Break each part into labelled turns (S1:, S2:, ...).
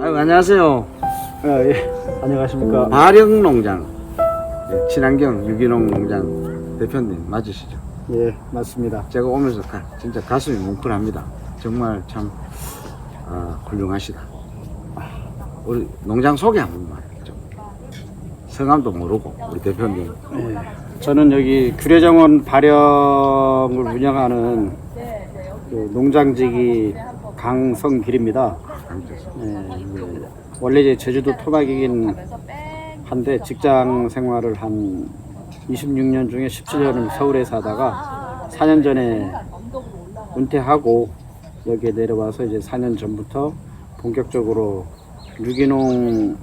S1: 아유, 안녕하세요.
S2: 예, 안녕하십니까.
S1: 발영농장 친환경 유기농 농장 대표님 맞으시죠?
S2: 예, 맞습니다.
S1: 제가 오면서 진짜 가슴이 뭉클합니다. 정말 참 훌륭하시다. 우리 농장 소개 한 번만 좀. 성함도 모르고 우리 대표님.
S2: 예, 저는 여기 규례정원 발영을 운영하는 그 농장지기 강성길입니다. 예, 원래 이제 제주도 토박이긴 한데 직장 생활을 한 26년 중에 17년을 서울에 사다가 4년 전에 은퇴하고 여기에 내려와서 이제 4년 전부터 본격적으로 유기농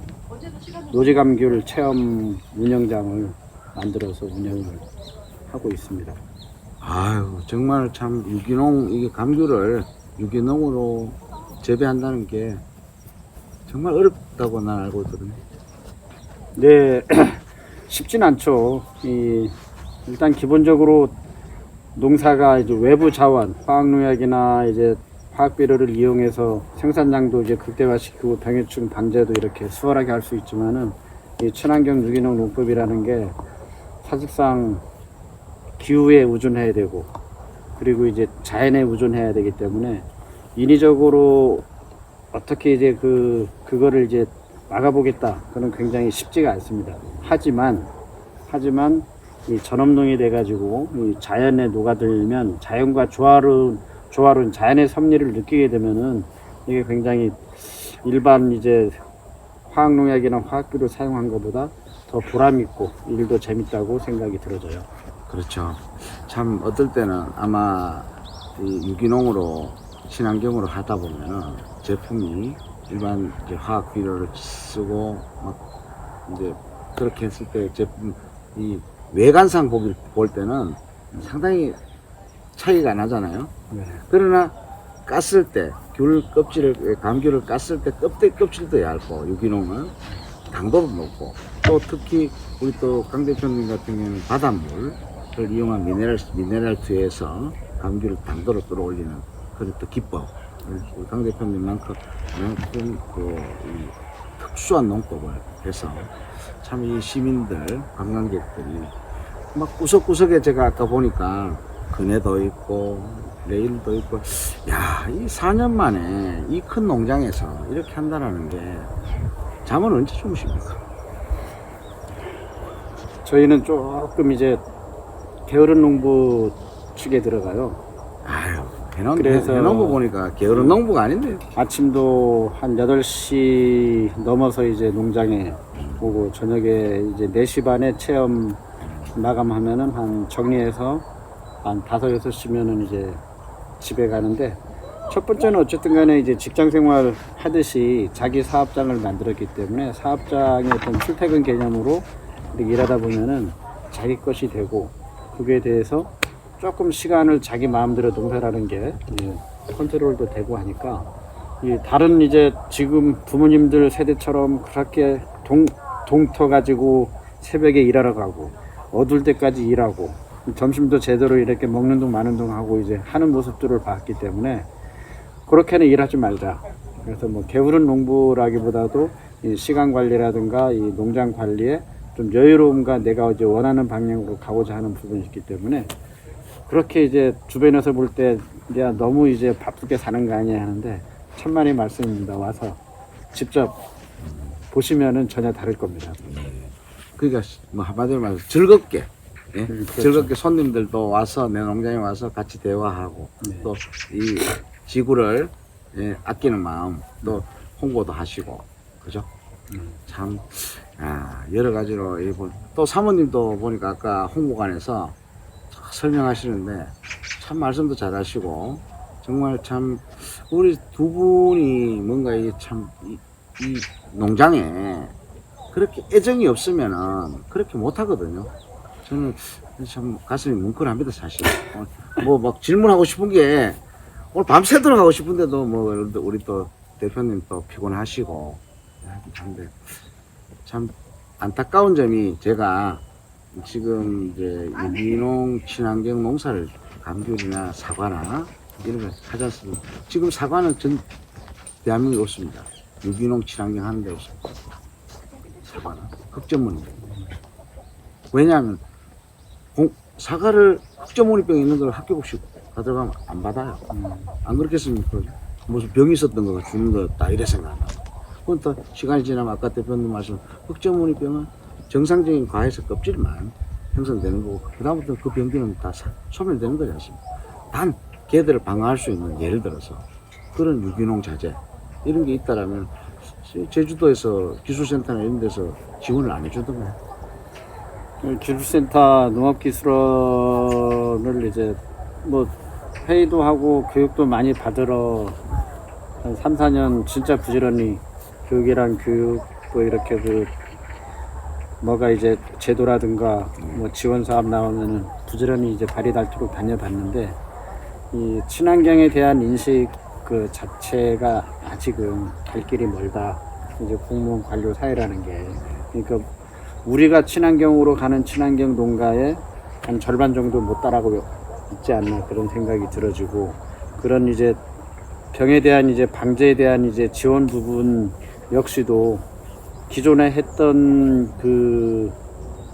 S2: 노지감귤 체험 운영장을 만들어서 운영을 하고 있습니다.
S1: 아유, 정말 참 유기농 이게 감귤을 유기농으로 재배한다는 게 정말 어렵다고 난 알고 있거든요.
S2: 네, 쉽진 않죠. 일단 기본적으로 농사가 이제 외부 자원, 화학농약이나 이제 화학비료를 이용해서 생산량도 이제 극대화시키고 병해충 방제도 이렇게 수월하게 할 수 있지만은 이 친환경 유기농 농법이라는 게 사실상 기후에 의존해야 되고 그리고 이제 자연에 의존해야 되기 때문에 인위적으로 어떻게 이제 그거를 이제 막아보겠다. 그건 굉장히 쉽지가 않습니다. 하지만 이 전업농이 돼가지고 이 자연에 녹아들면 자연과 조화로운 자연의 섭리를 느끼게 되면은 이게 굉장히 일반 이제 화학농약이나 화학비료 사용한 것보다 더 보람 있고 일도 재밌다고 생각이 들어져요.
S1: 그렇죠. 참 어떨 때는 아마 이 유기농으로 친환경으로 하다 보면은 제품이 일반 이제 화학 비료를 쓰고 막 이제 그렇게 했을 때 제품 이 외관상 볼 때는 상당히 차이가 나잖아요.
S2: 네.
S1: 그러나 깠을 때 감귤을 깠을 때 껍질도 얇고 유기농은 당도도 높고 또 특히 우리 또 강 대표님 같은 경우는 바닷물을 이용한 미네랄투에서 감귤 당도를 끌어올리는 그런 또 기법. 우리 강 대표님만큼 이 특수한 농법을 해서 참 이 시민들 관광객들이 막 구석구석에 제가 아까 보니까 그네도 있고 레일도 있고 야, 이 4년 만에 이 큰 농장에서 이렇게 한다는 게 잠은 언제 주무십니까?
S2: 저희는 조금 이제 게으른 농부 축에 들어가요.
S1: 아유,
S2: 그래서
S1: 해농부 보니까 게으른 농부가 아닌데.
S2: 아침도 한 8시 넘어서 이제 농장에 오고 저녁에 이제 4시 반에 체험 마감하면은 한 정리해서 한 5, 6시면은 이제 집에 가는데 첫 번째는 어쨌든 간에 이제 직장 생활 하듯이 자기 사업장을 만들었기 때문에 사업장의 어떤 출퇴근 개념으로 이렇게 일하다 보면은 자기 것이 되고 그게 대해서 조금 시간을 자기 마음대로 농사라는 게 컨트롤도 되고 하니까 이 다른 이제 지금 부모님들 세대처럼 그렇게 동터 가지고 새벽에 일하러 가고 어두울 때까지 일하고 점심도 제대로 이렇게 먹는 둥 마는 둥 하고 이제 하는 모습들을 봤기 때문에 그렇게는 일하지 말자. 그래서 뭐 게으른 농부라기보다도 이 시간 관리라든가 이 농장 관리에 좀 여유로움과 내가 이제 원하는 방향으로 가고자 하는 부분이 있기 때문에 그렇게 이제 주변에서 볼 때 내가 너무 이제 바쁘게 사는 거 아니야 하는데 천만의 말씀입니다. 와서 직접 보시면은 전혀 다를 겁니다.
S1: 그러니까 뭐 한마디로 말해서 즐겁게
S2: 그렇죠.
S1: 즐겁게 손님들도 와서 내 농장에 와서 같이 대화하고
S2: 네.
S1: 또 이 지구를 아끼는 마음 또 홍보도 하시고 그죠? 참 여러 가지로 또 사모님도 보니까 아까 홍보관에서 설명하시는데 참 말씀도 잘하시고 정말 참 우리 두 분이 뭔가 이게 참 이 농장에 그렇게 애정이 없으면은 그렇게 못 하거든요. 저는 참 가슴이 뭉클합니다, 사실. 뭐 막 질문하고 싶은 게 오늘 밤새도록 하고 싶은데도 뭐 우리 또 대표님 또 피곤하시고 한데 참 안타까운 점이 제가 지금 이제 유기농 친환경 농사를 감귤이나 사과나 이런 거 하지 않습니까? 지금 사과는 전 대한민국에 없습니다. 유기농 친환경 하는 데서 사과는 흑점무늬. 왜냐하면 사과를 흑점무늬병 있는 걸 학교급식 가져가면 안 받아요. 안 그렇겠습니까? 무슨 병이 있었던 거가 죽는 거다 이래 생각하나. 그건 또 시간이 지나면 아까 대표님 말씀 흑점무늬병은 정상적인 과에서 껍질만 형성되는 거고 그다음부터 그 병기는 다 소멸되는 거지 않습니까? 단 개들을 방어할 수 있는 예를 들어서 그런 유기농 자재 이런 게 있다라면 제주도에서 기술센터나 이런 데서 지원을 안 해주던가요?
S2: 기술센터 농업기술원을 이제 뭐 회의도 하고 교육도 많이 받으러 한 3, 4년 진짜 부지런히 교육이랑 교육 뭐 이렇게 그 뭐가 이제 제도라든가 뭐 지원 사업 나오면은 부지런히 이제 발이 닳도록 다녀봤는데 이 친환경에 대한 인식 그 자체가 아직은 갈 길이 멀다. 이제 공무원 관료 사회라는 게 그러니까 우리가 친환경으로 가는 친환경 농가의 한 절반 정도 못 따라가고 있지 않나 그런 생각이 들어지고 그런 이제 병에 대한 이제 방제에 대한 이제 지원 부분 역시도 기존에 했던 그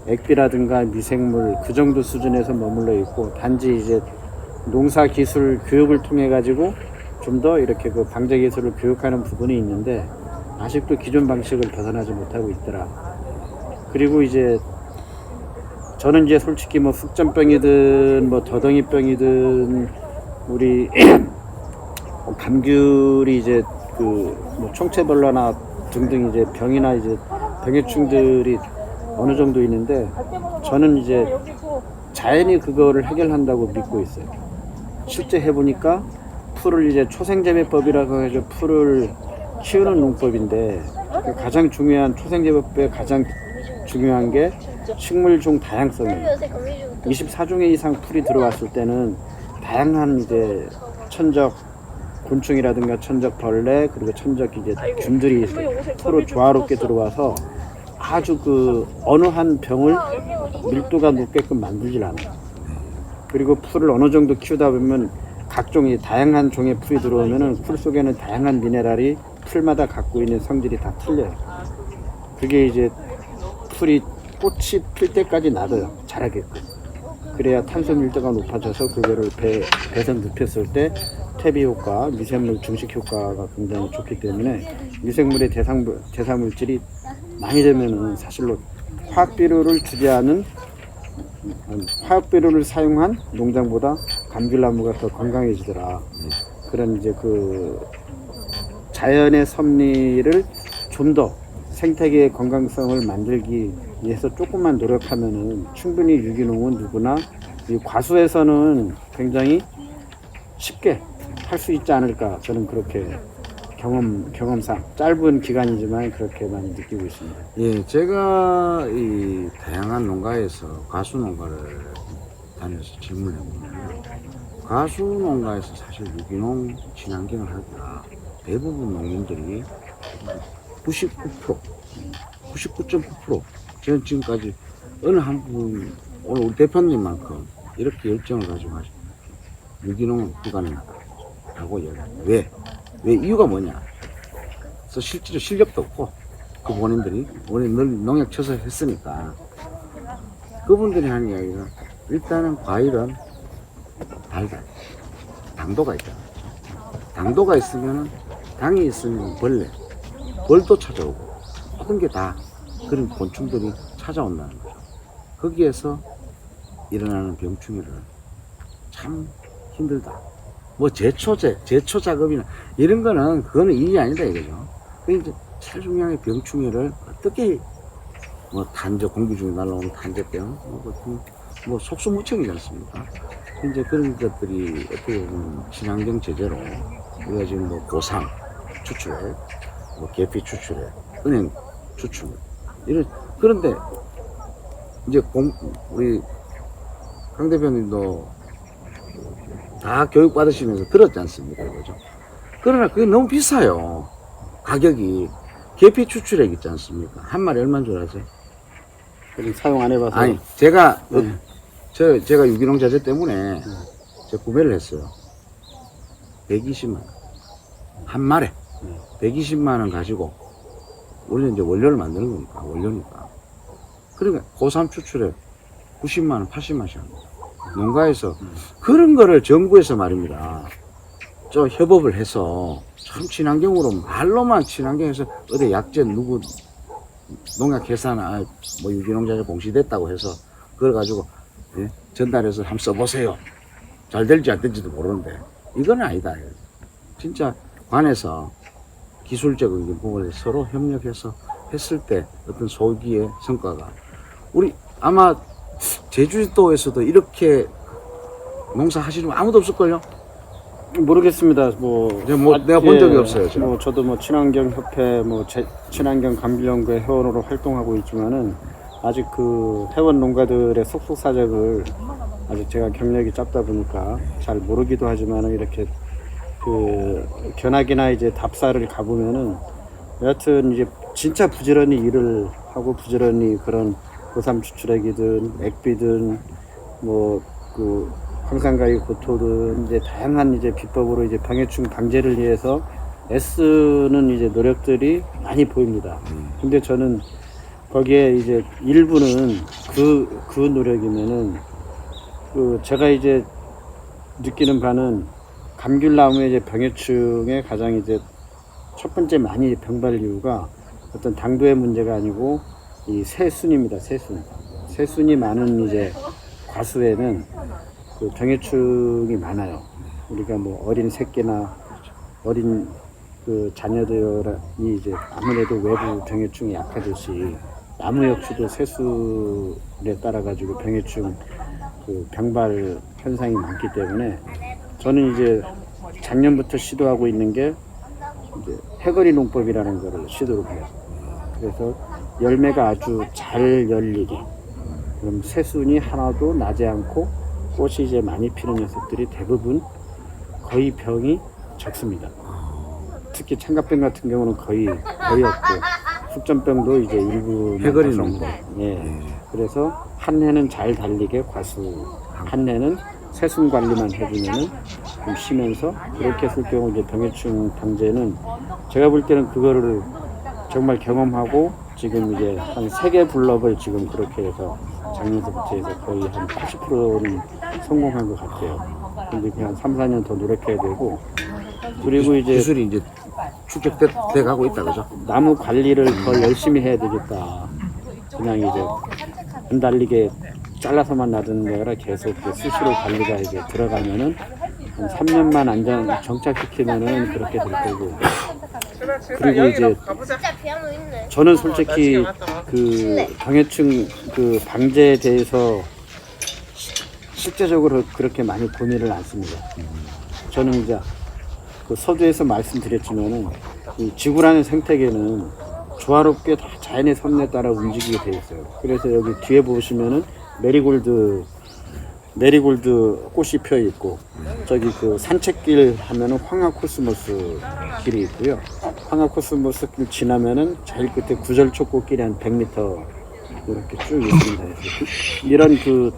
S2: 액비라든가 미생물 그 정도 수준에서 머물러 있고 단지 이제 농사 기술 교육을 통해 가지고 좀 더 이렇게 그 방제 기술을 교육하는 부분이 있는데 아직도 기존 방식을 벗어나지 못하고 있더라. 그리고 이제 저는 이제 솔직히 뭐 흑점병이든 뭐 더덩이병이든 우리 감귤이 이제 그 뭐 총체벌러나 등등 이제 병이나 이제 병해충들이 어느 정도 있는데 저는 이제 자연이 그거를 해결한다고 믿고 있어요. 실제 해보니까 풀을 이제 초생재배법이라고 해서 풀을 키우는 농법인데 그 가장 중요한 초생재배법의 가장 중요한 게 식물종 다양성이에요. 24종의 이상 풀이 들어왔을 때는 다양한 이제 천적 곤충이라든가 천적 벌레 그리고 천적 이제 균들이 서로 조화롭게 들어와서 아주 그 어느 한 병을 밀도가 높게끔 만들질 않아요. 그리고 풀을 어느 정도 키우다 보면 각종의 다양한 종의 풀이 들어오면은 풀 속에는 다양한 미네랄이 풀마다 갖고 있는 성질이 다 틀려요. 그게 이제 풀이 꽃이 필 때까지 놔둬요. 자라게끔. 그래야 탄소 밀도가 높아져서 그거를 배에서 눕혔을 때 퇴비 효과, 미생물 증식 효과가 굉장히 좋기 때문에 미생물의 대사물질이 많이 되면은 사실로 화학비료를 주지 않은 화학비료를 사용한 농장보다 감귤나무가 더 건강해지더라. 그런 이제 그 자연의 섭리를 좀 더 생태계의 건강성을 만들기 위해서 조금만 노력하면은 충분히 유기농은 누구나 이 과수에서는 굉장히 쉽게 할 수 있지 않을까 저는 그렇게 경험상 짧은 기간이지만 그렇게 많이 느끼고 있습니다.
S1: 예, 제가 이 다양한 농가에서 가수 농가를 다녀서 질문을 해보면 가수 농가에서 사실 유기농 친환경을 하기가 대부분 농민들이 99%, 99.9% 저는 지금까지 어느 한 분 오늘 우리 대표님만큼 이렇게 열정을 가지고 하시고 유기농은 불가능하다고 얘기합니다. 왜 이유가 뭐냐? 그래서 실제로 실력도 없고 그 본인들이 늘 농약 쳐서 했으니까 그분들이 하는 이야기가 일단은 과일은 달다. 당도가 있다. 당도가 있으면 당이 있으면 벌도 찾아오고 모든 게 다 그런 곤충들이 찾아온다는 거죠. 거기에서 일어나는 병충해를 참 힘들다. 뭐 제초 작업이나 이런 거는 그거는 일이 아니다 이거죠. 근데 이제 제일 중요한 게 병충해를 어떻게 뭐 공기 중에 날라오는 탄저병 뭐 속수무책이지 않습니까? 이제 그런 것들이 어떻게 보면 친환경 제재로 우리가 지금 뭐 고상 추출액, 뭐 계피 추출액, 은행 추출 그런데 이제 우리 강 대표님도 다 교육 받으시면서 들었지 않습니까? 그죠? 그러나 그게 너무 비싸요. 가격이. 계피 추출액 있지 않습니까? 한 마리 얼마인 줄 아세요?
S2: 사용 안 해봐서.
S1: 아니, 제가 유기농 자재 때문에 제가 구매를 했어요. 120만 원. 한 마리.
S2: 네.
S1: 120만 원 가지고 우리는 이제 원료를 만드는 거니까 원료니까. 그러니까 고삼 추출에 90만 원, 80만 원씩 합니다. 농가에서 그런 거를 정부에서 말입니다. 좀 협업을 해서 참 친환경으로 말로만 친환경에서 어디 약재 누구 농약 계산아 뭐 유기농장에 봉시됐다고 해서 그걸 가지고 예? 전달해서 한번 써보세요. 잘 될지 안 될지도 모르는데 이건 아니다. 진짜 관에서 기술적인 부분을 서로 협력해서 했을 때 어떤 소기의 성과가 우리 아마 제주도에서도 이렇게 농사 하시는 분 아무도 없을걸요?
S2: 모르겠습니다.
S1: 내가 본 적이 없어요. 제가.
S2: 저도 친환경 협회, 친환경 감귤연구회 회원으로 활동하고 있지만은 아직 그 회원 농가들의 속속사정을 아직 제가 경력이 짧다 보니까 잘 모르기도 하지만은 이렇게 그 견학이나 이제 답사를 가보면은 여하튼 이제 진짜 부지런히 일을 하고 부지런히 그런 고삼 추출액이든 액비든 그 황산가위 고토든 이제 다양한 이제 비법으로 이제 병해충 방제를 위해서 애쓰는 이제 노력들이 많이 보입니다. 근데 저는 거기에 이제 일부는 그 노력이면은 제가 이제 느끼는 바는 감귤나무의 이제 병해충의 가장 이제 첫 번째 많이 병발 이유가 어떤 당도의 문제가 아니고 이 새순입니다. 새순이 많은 이제 과수에는 그 병해충이 많아요. 우리가 어린 새끼나 어린 그 자녀들이 이제 아무래도 외부 병해충이 약하듯이 나무 역시도 새순에 따라 가지고 병해충 그 병발 현상이 많기 때문에 저는 이제 작년부터 시도하고 있는 게 이제 해거리 농법이라는 거를 시도를 해요. 그래서 열매가 아주 잘 열리게 그럼 새순이 하나도 나지 않고 꽃이 이제 많이 피는 녀석들이 대부분 거의 병이 적습니다. 특히 창갑병 같은 경우는 거의 없고 숙전병도 이제 일부
S1: 해거리 농법.
S2: 예. 그래서 한 해는 잘 달리게 과수, 한 해는 새순 관리만 해주면은 좀 쉬면서 그렇게 했을 경우 이제 병해충 방제는 제가 볼 때는 그거를 정말 경험하고 지금 이제 한 3개 블럭을 지금 그렇게 해서 작년부터 해서 거의 한 80%는 성공한 것 같아요. 근데 그냥 3, 4년 더 노력해야 되고 그리고 이제
S1: 기술이 이제 축적돼 가고 있다 그죠?
S2: 나무 관리를 더 열심히 해야 되겠다. 그냥 이제 안 달리게 잘라서만 놔두는 게 아니라 계속 수시로 관리가 이제 들어가면은 한 3년만 안전 정착시키면은 그렇게 될 거고. 그리고 이제 저는 솔직히 그 병해충 그 방제에 대해서 실제적으로 그렇게 많이 고민을 안 씁니다. 저는 이제 그 서두에서 말씀드렸지만은 이 지구라는 생태계는 조화롭게 다 자연의 섭리에 따라 움직이게 돼 있어요. 그래서 여기 뒤에 보시면은 메리골드 꽃이 피어 있고 저기 그 산책길 하면은 황화코스모스 길이 있고요. 황화코스모스 길 지나면은 제일 끝에 구절초 꽃길이 한 100m 이렇게 쭉 있습니다. 이런 그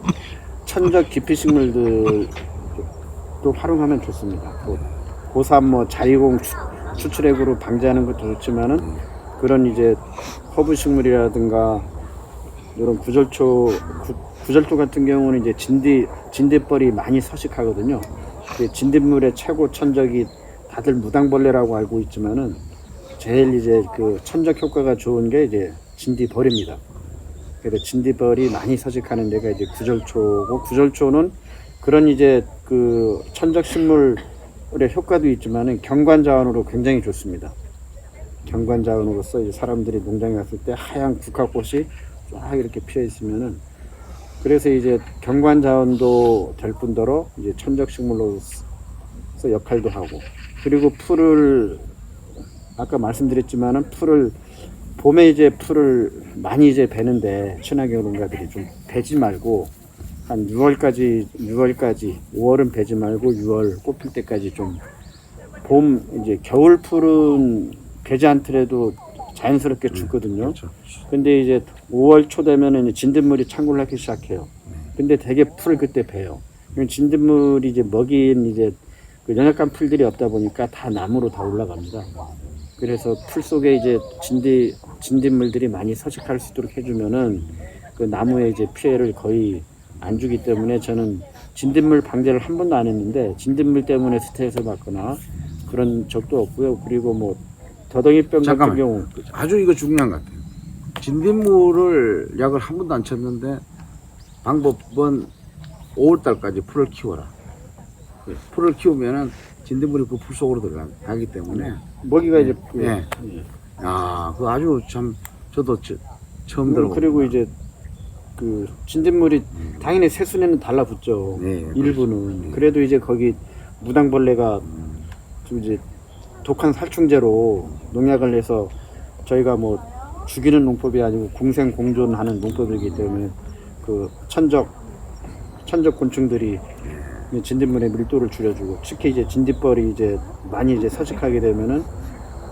S2: 천적 기피식물들도 활용하면 좋습니다. 고삼 자리공 추출액으로 방제하는 것도 좋지만은 그런 이제 허브 식물이라든가 이런 구절초 같은 경우는 이제 진딧벌이 많이 서식하거든요. 진딧물의 최고 천적이 다들 무당벌레라고 알고 있지만은 제일 이제 그 천적 효과가 좋은 게 이제 진딧벌입니다. 그래서 진딧벌이 많이 서식하는 데가 이제 구절초고 구절초는 그런 이제 그 천적 식물의 효과도 있지만은 경관자원으로 굉장히 좋습니다. 경관자원으로서 이제 사람들이 농장에 갔을 때 하얀 국화꽃이 쫙 이렇게 피어 있으면은 그래서 이제 경관자원도 될 뿐더러 이제 천적식물로서 역할도 하고 그리고 풀을 아까 말씀드렸지만은 봄에 이제 풀을 많이 이제 베는데 친환경 농가들이 좀 베지 말고 한 6월까지 5월은 베지 말고 6월 꽃필 때까지 좀 봄 이제 겨울 풀은 베지 않더라도 자연스럽게 죽거든요.
S1: 그렇죠.
S2: 근데 이제 5월 초 되면은 진딧물이 창굴을 하기 시작해요. 근데 되게 풀을 그때 베요. 진딧물이 이제 먹인 이제 그 연약한 풀들이 없다 보니까 다 나무로 다 올라갑니다. 그래서 풀 속에 이제 진딧물들이 많이 서식할 수 있도록 해주면은 그 나무에 이제 피해를 거의 안 주기 때문에 저는 진딧물 방제를 한 번도 안 했는데 진딧물 때문에 스트레스 받거나 그런 적도 없고요. 그리고 뭐 더덩이병
S1: 잠깐만.
S2: 같은 경우
S1: 아주 이거 중요한 것 같아요. 진딧물을 약을 한 번도 안 쳤는데 방법은 5월달까지 풀을 키워라. 풀을 키우면은 진딧물이 그 풀 속으로 들어가기 때문에
S2: 먹이가 이제
S1: 예. 아, 그 아주 참 저도 처음 들어.
S2: 그리고 이제 그 진딧물이 당연히 새순에는 달라붙죠.
S1: 네,
S2: 일부는.
S1: 그렇죠.
S2: 그래도 이제 거기 무당벌레가 좀 이제 독한 살충제로 농약을 해서 저희가 뭐 죽이는 농법이 아니고 공생공존하는 농법이기 때문에 그 천적 곤충들이 진딧물의 밀도를 줄여주고 특히 이제 진딧벌이 이제 많이 이제 서식하게 되면은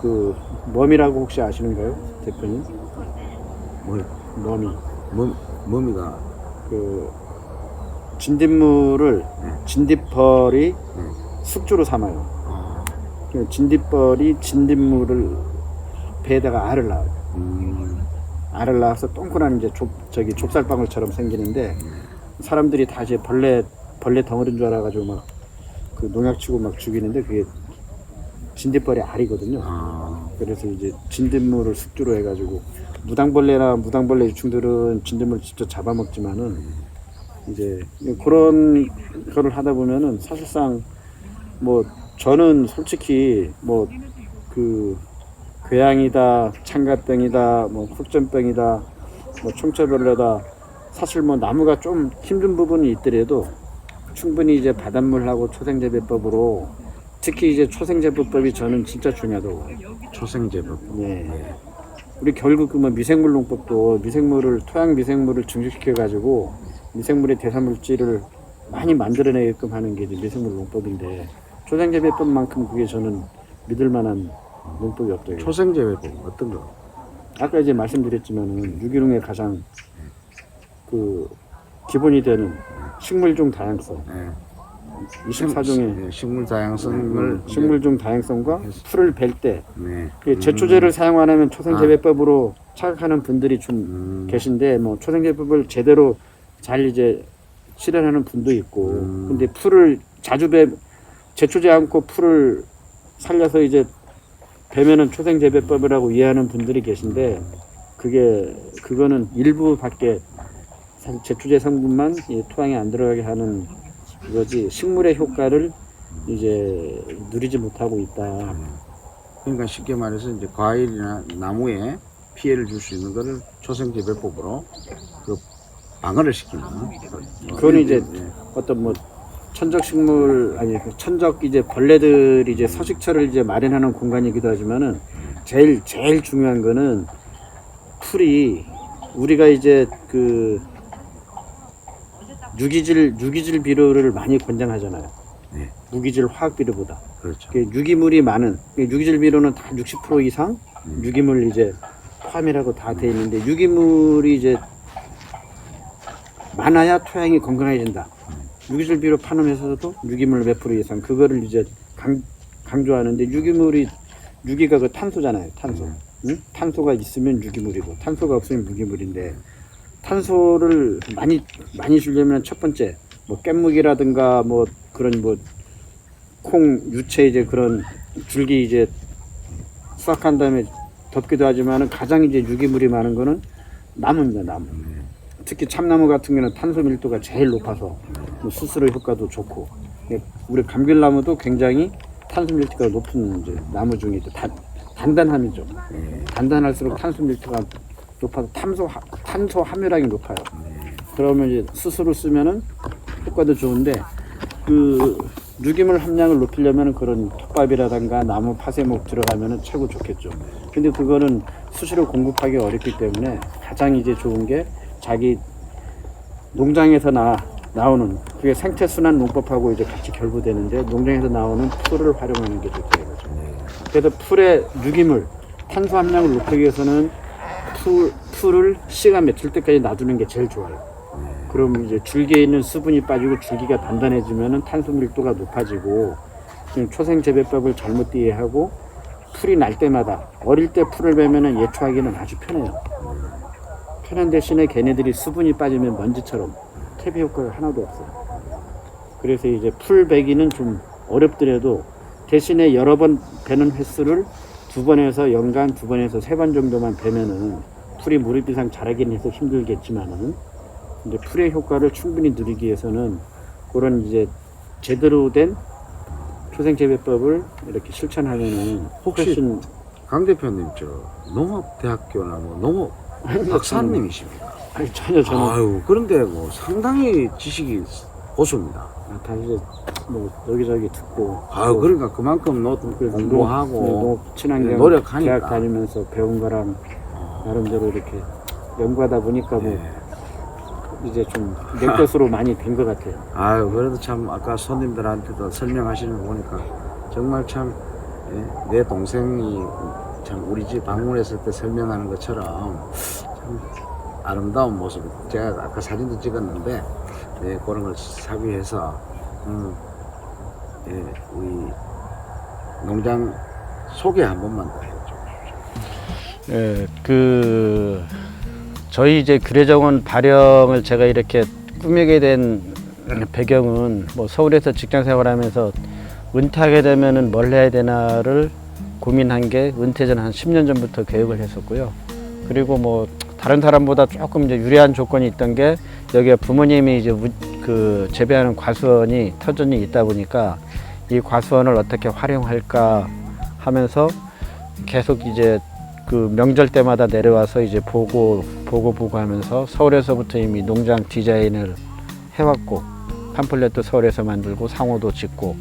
S2: 그 멈이라고 혹시 아시는가요, 대표님?
S1: 뭐,
S2: 멈이.
S1: 머미가
S2: 그 진딧물을 진딧벌이 숙주로 삼아요. 그 진딧벌이 진딧물을 배에다가 알을 낳아요. 알을 낳아서 동그란 이제 좁쌀방울처럼 생기는데 사람들이 다 이제 벌레 덩어리인 줄 알아가지고 막 그 농약 치고 막 죽이는데 그게 진딧벌의 알이거든요. 그래서 이제 진딧물을 숙주로 해가지고 무당벌레 유충들은 진딧물 직접 잡아먹지만은 이제 그런 거를 하다 보면은 사실상 뭐 저는 솔직히 뭐 그 궤양이다, 창가병이다, 뭐 흑점병이다, 뭐 총체벌레다 사실 뭐 나무가 좀 힘든 부분이 있더라도 충분히 이제 바닷물하고 초생재배법으로 특히 이제 초생재배법이 저는 진짜 중요하다고 봐요.
S1: 초생제법.
S2: 네. 우리 결국 그 뭐 미생물 농법도 토양 미생물을 증식시켜 가지고 미생물의 대사물질을 많이 만들어내게끔 하는 게 이제 미생물 농법인데 초생재배법만큼 그게 저는 믿을 만한 농법이 없대요.
S1: 초생제법 어떤 거?
S2: 아까 이제 말씀드렸지만은 유기농의 가장 그 기본이 되는 식물종 다양성,
S1: 네.
S2: 24종의
S1: 식물 다양성을
S2: 식물종 다양성과 풀을 벨 때
S1: 네.
S2: 제초제를 사용 안 하면 초생재배법으로 착각하는 분들이 좀 계신데 뭐 초생재배법을 제대로 잘 이제 실현하는 분도 있고 근데 풀을 자주 제초제 않고 풀을 살려서 이제 배면은 초생재배법이라고 이해하는 분들이 계신데 그거는 일부밖에 사실 제초제 성분만 이 토양에 안 들어가게 하는 그거지 식물의 효과를 이제 누리지 못하고 있다.
S1: 그러니까 쉽게 말해서 이제 과일이나 나무에 피해를 줄 수 있는 거를 초생재배법으로 그 방어를 시키는.
S2: 그거는 이제 어떤 뭐 천적 이제 벌레들이 이제 서식처를 이제 마련하는 공간이기도 하지만은 제일 중요한 거는 풀이 우리가 이제 그 유기질 비료를 많이 권장하잖아요.
S1: 네.
S2: 무기질 화학 비료보다.
S1: 그렇죠.
S2: 유기물이 많은 유기질 비료는 다 60% 이상 유기물 이제 포함이라고 다 돼 있는데 유기물이 이제 많아야 토양이 건강해진다. 유기질 비료 파는 회사도 유기물 몇 프로 이상 그거를 이제 강조하는데 유기가 그 탄소잖아요. 탄소. 응? 탄소가 있으면 유기물이고 탄소가 없으면 무기물인데 탄소를 많이 주려면 첫 번째 뭐 깻묵이라든가 뭐 그런 뭐 콩 유채 이제 그런 줄기 이제 수확한 다음에 덮기도 하지만은 가장 이제 유기물이 많은 거는 나무입니다. 나무. 특히 참나무 같은 경우는 탄소 밀도가 제일 높아서 뭐 수스로 효과도 좋고 우리 감귤나무도 굉장히 탄소 밀도가 높은 이제 나무 중에 단단함이죠. 단단할수록 탄소 밀도가 높아서 탄소 함유량이 높아요. 그러면 이제 스스로 쓰면은 효과도 좋은데 그 유기물 함량을 높이려면 그런 톱밥이라든가 나무 파쇄목 들어가면은 최고 좋겠죠. 근데 그거는 수시로 공급하기 어렵기 때문에 가장 이제 좋은 게 자기 농장에서 나오는 그게 생태순환 농법하고 이제 같이 결부되는데 농장에서 나오는 풀을 활용하는 게 좋다 이거죠. 그래서 풀의 유기물 탄소 함량을 높이기 위해서는 풀을 시간 며칠 때까지 놔두는 게 제일 좋아요. 그럼 이제 줄기에 있는 수분이 빠지고 줄기가 단단해지면은 탄소 밀도가 높아지고 지금 초생 재배법을 잘못 이해하고 풀이 날 때마다 어릴 때 풀을 베면은 예초하기는 아주 편해요. 편한 대신에 걔네들이 수분이 빠지면 먼지처럼 퇴비 효과가 하나도 없어요. 그래서 이제 풀 베기는 좀 어렵더라도 대신에 여러 번 베는 횟수를 2번에서 연간 2번에서 3번 정도만 베면은 풀이 무릎 이상 자라긴 해서 힘들겠지만은 이제 풀의 효과를 충분히 누리기 위해서는 그런 이제 제대로 된 초생재배법을 이렇게 실천하면은
S1: 혹시
S2: 훨씬
S1: 강 대표님 저 농업대학교나 뭐 농업 박사님이십니까?
S2: 아니 전혀 저는
S1: 아유 그런데 뭐 상당히 지식이 고수입니다.
S2: 다 이제 뭐 여기저기 듣고
S1: 아유
S2: 또
S1: 그러니까 그만큼 공부하고
S2: 농업 친환경
S1: 노력하니까.
S2: 대학 다니면서 배운 거랑 나름대로 이렇게 연구하다 보니까 뭐 이제 좀 내 것으로 많이 된 것 같아요.
S1: 아유 그래도 참 아까 손님들한테도 설명하시는 거 보니까 정말 참 내 동생이 참 우리 집 방문했을 때 설명하는 것처럼 참 아름다운 모습. 제가 아까 사진도 찍었는데 그런 걸 삽입해서 우리 농장 소개 한 번만 더 해줘.
S2: 예, 저희 이제 규례정원 발령을 제가 이렇게 꾸미게 된 배경은 뭐 서울에서 직장 생활하면서 은퇴하게 되면은 뭘 해야 되나를 고민한 게 은퇴 전 한 10년 전부터 계획을 했었고요. 그리고 뭐 다른 사람보다 조금 이제 유리한 조건이 있던 게 여기에 부모님이 이제 그 재배하는 과수원이 터전이 있다 보니까 이 과수원을 어떻게 활용할까 하면서 계속 이제 그 명절 때마다 내려와서 이제 보고 하면서 서울에서부터 이미 농장 디자인을 해왔고 팜플렛도 서울에서 만들고 상호도 짓고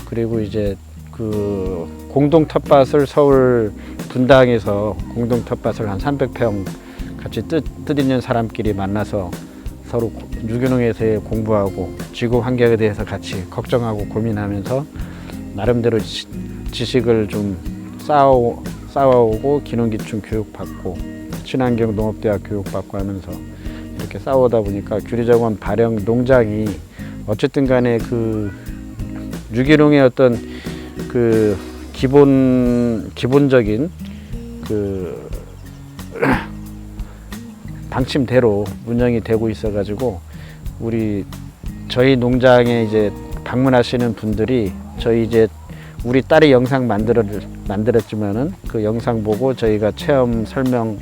S2: 그리고 이제 그 공동 텃밭을 서울 분당에서 공동 텃밭을 한 300평 같이 뜻 있는 사람끼리 만나서 서로 유기농에서의 공부하고 지구 환경에 대해서 같이 걱정하고 고민하면서 나름대로 지식을 좀 쌓아오고 기농기충 교육받고 친환경 농업대학 교육받고 하면서 이렇게 싸우다 보니까 규례정원 발령 농장이 어쨌든 간에 그 유기농의 어떤 그 기본적인 그 방침대로 운영이 되고 있어 가지고 저희 농장에 이제 방문하시는 분들이 저희 이제 우리 딸이 영상 만들었지만은 그 영상 보고 저희가 체험 설명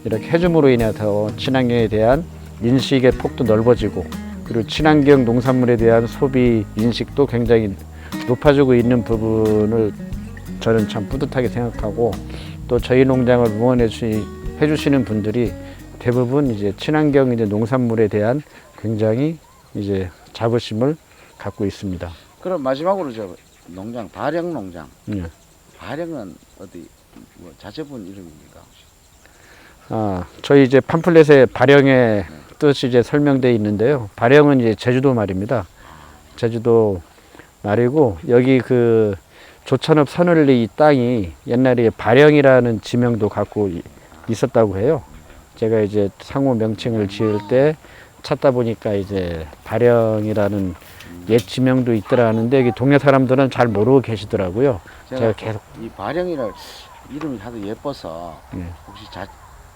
S2: 이렇게 해줌으로 인해서 친환경에 대한 인식의 폭도 넓어지고 그리고 친환경 농산물에 대한 소비 인식도 굉장히 높아지고 있는 부분을 저는 참 뿌듯하게 생각하고 또 저희 농장을 응원해 주시는 분들이 대부분 이제 친환경 이제 농산물에 대한 굉장히 이제 자부심을 갖고 있습니다.
S1: 그럼 마지막으로 저 농장 발령 농장.
S2: 예.
S1: 발령은 어디 뭐 자제분 이름입니까?
S2: 저희 이제 팜플렛에 발령의 뜻이 이제 설명되어 있는데요. 발령은 이제 제주도 말입니다. 제주도 말이고 여기 그 조천읍 서늘리 이 땅이 옛날에 발령이라는 지명도 갖고 있었다고 해요. 제가 이제 상호 명칭을 지을 때 찾다 보니까 이제 발령이라는 옛 지명도 있더라는데 여기 동네 사람들은 잘 모르고 계시더라고요. 제가 계속
S1: 이 발령이라 이름이 하도 예뻐서
S2: 예.
S1: 혹시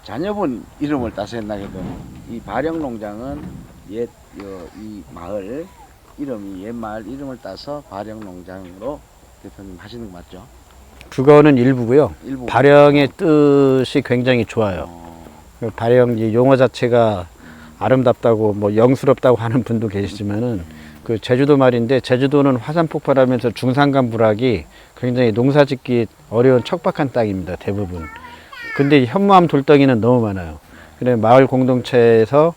S1: 자녀분 이름을 따서 했나 해도 이 발령 농장은 이 마을 이름이 옛 마을 이름을 따서 발령 농장으로 대표님 하시는 거 맞죠?
S2: 그거는 일부고요.
S1: 일부.
S2: 발령의 뜻이 굉장히 좋아요. 발령 이 용어 자체가 아름답다고 뭐 영스럽다고 하는 분도 계시지만은 그 제주도 말인데 제주도는 화산 폭발하면서 중산간 불악이 굉장히 농사짓기 어려운 척박한 땅입니다. 대부분. 근데 현무암 돌덩이는 너무 많아요. 그래 마을 공동체에서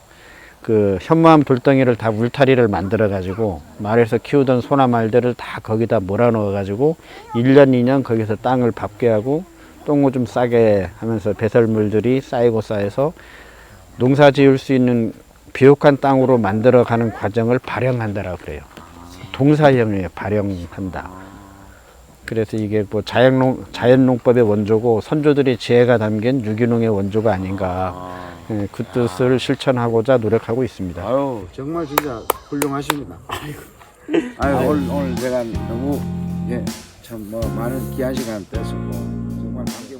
S2: 그 현무암 돌덩이를 다 울타리를 만들어 가지고 마을에서 키우던 소나 말들을 다 거기다 몰아넣어 가지고 1년 2년 거기서 땅을 밟게 하고 똥오줌 싸게 하면서 배설물들이 쌓이고 쌓여서 농사 지을 수 있는 비옥한 땅으로 만들어가는 과정을 발령한다라고 그래요. 동사형이에요. 발령한다. 그래서 이게 뭐 자연농법의 원조고 선조들의 지혜가 담긴 유기농의 원조가 아닌가. 그 뜻을 실천하고자 노력하고 있습니다.
S1: 아유 정말 진짜 훌륭하십니다. 아유 오늘 제가 너무 참 뭐 많은 귀한 시간 떼쓰고 정말 관계